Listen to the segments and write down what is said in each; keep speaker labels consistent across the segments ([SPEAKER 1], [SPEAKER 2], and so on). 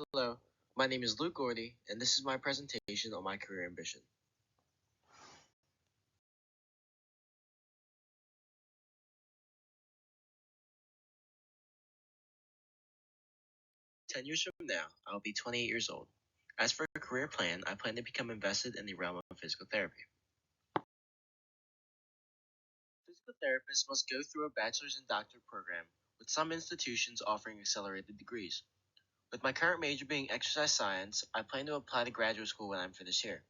[SPEAKER 1] Hello, my name is Luke Gordy, and this is my presentation on my career ambition. 10 years from now, I will be 28 years old. As for a career plan, I plan to become invested in the realm of physical therapy. Physical therapists must go through a bachelor's and doctorate program, with some institutions offering accelerated degrees. With my current major being exercise science, I plan to apply to graduate school when I'm finished here.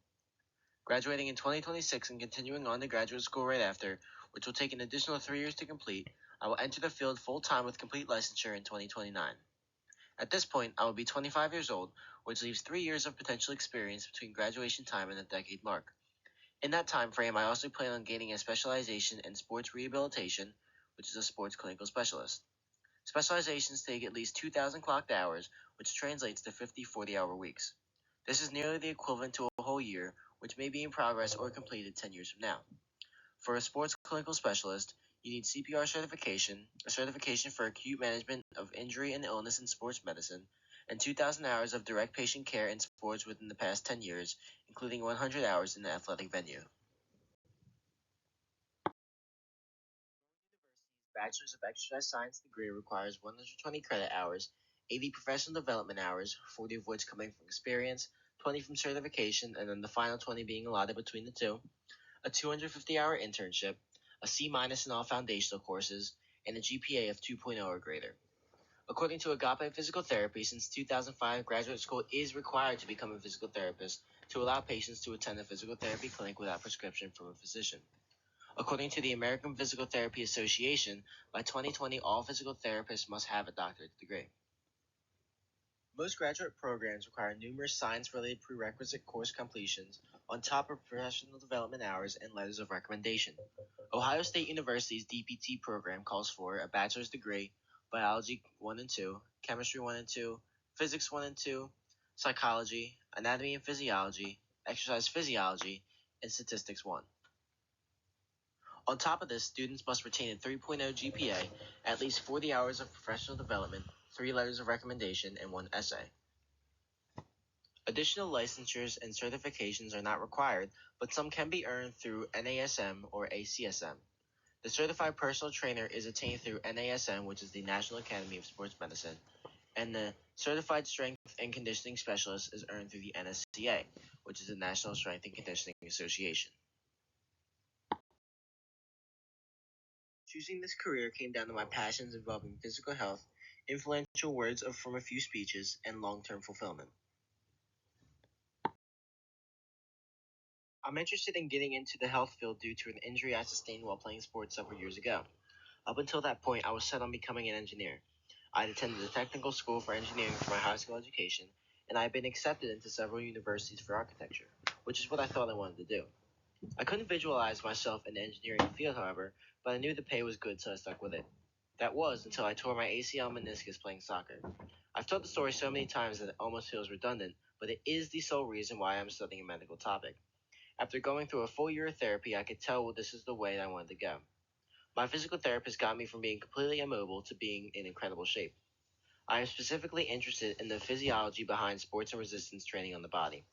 [SPEAKER 1] Graduating in 2026 and continuing on to graduate school right after, which will take an additional 3 years to complete, I will enter the field full time with complete licensure in 2029. At this point, I will be 25 years old, which leaves 3 years of potential experience between graduation time and the decade mark. In that time frame, I also plan on gaining a specialization in sports rehabilitation, which is a sports clinical specialist. Specializations take at least 2,000 clocked hours, which translates to 50 40-hour weeks. This is nearly the equivalent to a whole year, which may be in progress or completed 10 years from now. For a sports clinical specialist, you need CPR certification, a certification for acute management of injury and illness in sports medicine, and 2,000 hours of direct patient care in sports within the past 10 years, including 100 hours in an athletic venue. Bachelor's of Exercise Science degree requires 120 credit hours, 80 professional development hours, 40 of which coming from experience, 20 from certification, and then the final 20 being allotted between the two, a 250-hour internship, a C- in all foundational courses, and a GPA of 2.0 or greater. According to Agape Physical Therapy, since 2005, graduate school is required to become a physical therapist to allow patients to attend a physical therapy clinic without prescription from a physician. According to the American Physical Therapy Association, by 2020, all physical therapists must have a doctorate degree. Most graduate programs require numerous science-related prerequisite course completions on top of professional development hours and letters of recommendation. Ohio State University's DPT program calls for a bachelor's degree, biology 1 and 2, chemistry 1 and 2, physics 1 and 2, psychology, anatomy and physiology, exercise physiology, and statistics 1. On top of this, students must retain a 3.0 GPA, at least 40 hours of professional development, 3 letters of recommendation, and 1 essay. Additional licensures and certifications are not required, but some can be earned through NASM or ACSM. The certified personal trainer is attained through NASM, which is the National Academy of Sports Medicine, and the certified strength and conditioning specialist is earned through the NSCA, which is the National Strength and Conditioning Association. Choosing this career came down to my passions involving physical health, influential words from a few speeches, and long-term fulfillment. I'm interested in getting into the health field due to an injury I sustained while playing sports several years ago. Up until that point, I was set on becoming an engineer. I had attended the technical school for engineering for my high school education, and I had been accepted into several universities for architecture, which is what I thought I wanted to do. I couldn't visualize myself in the engineering field, however, but I knew the pay was good, so I stuck with it. That was until I tore my ACL meniscus playing soccer. I've told the story so many times that it almost feels redundant, but it is the sole reason why I'm studying a medical topic. After going through a full year of therapy, I could tell this is the way I wanted to go. My physical therapist got me from being completely immobile to being in incredible shape. I am specifically interested in the physiology behind sports and resistance training on the body.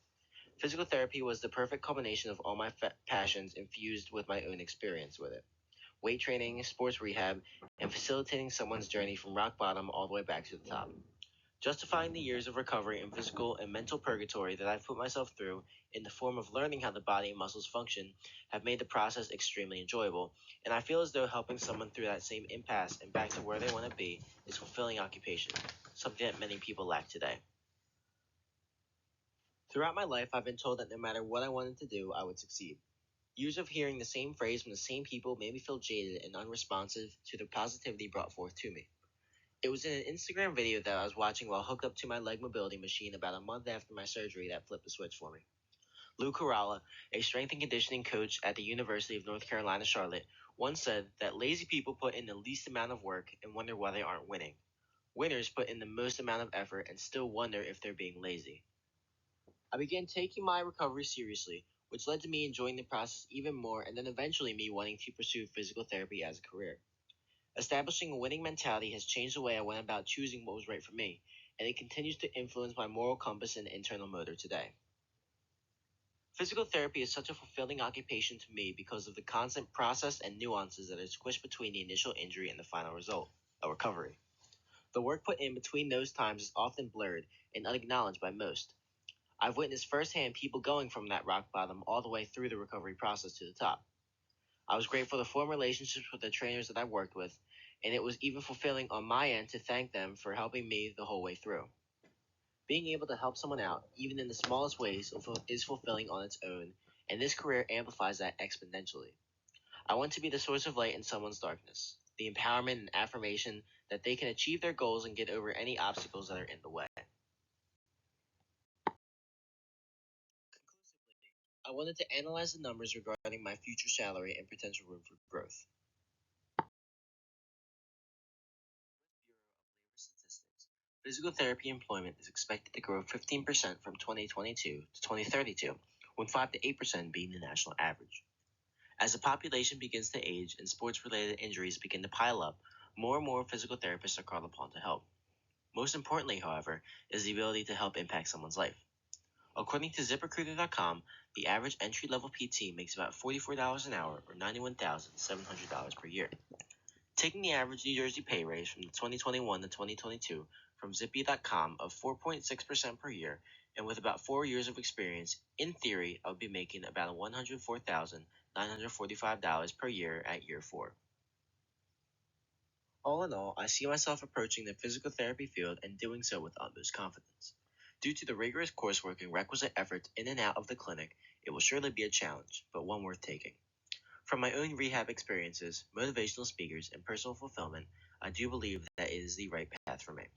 [SPEAKER 1] Physical therapy was the perfect culmination of all my passions infused with my own experience with it. Weight training, sports rehab, and facilitating someone's journey from rock bottom all the way back to the top. Justifying the years of recovery and physical and mental purgatory that I've put myself through in the form of learning how the body and muscles function have made the process extremely enjoyable, and I feel as though helping someone through that same impasse and back to where they want to be is a fulfilling occupation, something that many people lack today. Throughout my life, I've been told that no matter what I wanted to do, I would succeed. Years of hearing the same phrase from the same people made me feel jaded and unresponsive to the positivity brought forth to me. It was in an Instagram video that I was watching while hooked up to my leg mobility machine about a month after my surgery that flipped the switch for me. Lou Caralla, a strength and conditioning coach at the University of North Carolina, Charlotte, once said that lazy people put in the least amount of work and wonder why they aren't winning. Winners put in the most amount of effort and still wonder if they're being lazy. I began taking my recovery seriously, which led to me enjoying the process even more and then eventually me wanting to pursue physical therapy as a career. Establishing a winning mentality has changed the way I went about choosing what was right for me, and it continues to influence my moral compass and internal motor today. Physical therapy is such a fulfilling occupation to me because of the constant process and nuances that are squished between the initial injury and the final result, a recovery. The work put in between those times is often blurred and unacknowledged by most. I've witnessed firsthand people going from that rock bottom all the way through the recovery process to the top. I was grateful to form relationships with the trainers that I worked with, and it was even fulfilling on my end to thank them for helping me the whole way through. Being able to help someone out, even in the smallest ways, is fulfilling on its own, and this career amplifies that exponentially. I want to be the source of light in someone's darkness, the empowerment and affirmation that they can achieve their goals and get over any obstacles that are in the way. I wanted to analyze the numbers regarding my future salary and potential room for growth. Bureau of Labor Statistics, physical therapy employment is expected to grow 15% from 2022 to 2032, with 5 to 8% being the national average. As the population begins to age and sports related injuries begin to pile up, more and more physical therapists are called upon to help. Most importantly, however, is the ability to help impact someone's life. According to ZipRecruiter.com, the average entry level PT makes about $44 an hour or $91,700 per year. Taking the average New Jersey pay raise from the 2021 to 2022 from Zippy.com of 4.6% per year, and with about 4 years of experience, in theory, I would be making about $104,945 per year at year 4. All in all, I see myself approaching the physical therapy field and doing so with utmost confidence. Due to the rigorous coursework and requisite efforts in and out of the clinic, it will surely be a challenge, but one worth taking. From my own rehab experiences, motivational speakers, and personal fulfillment, I do believe that it is the right path for me.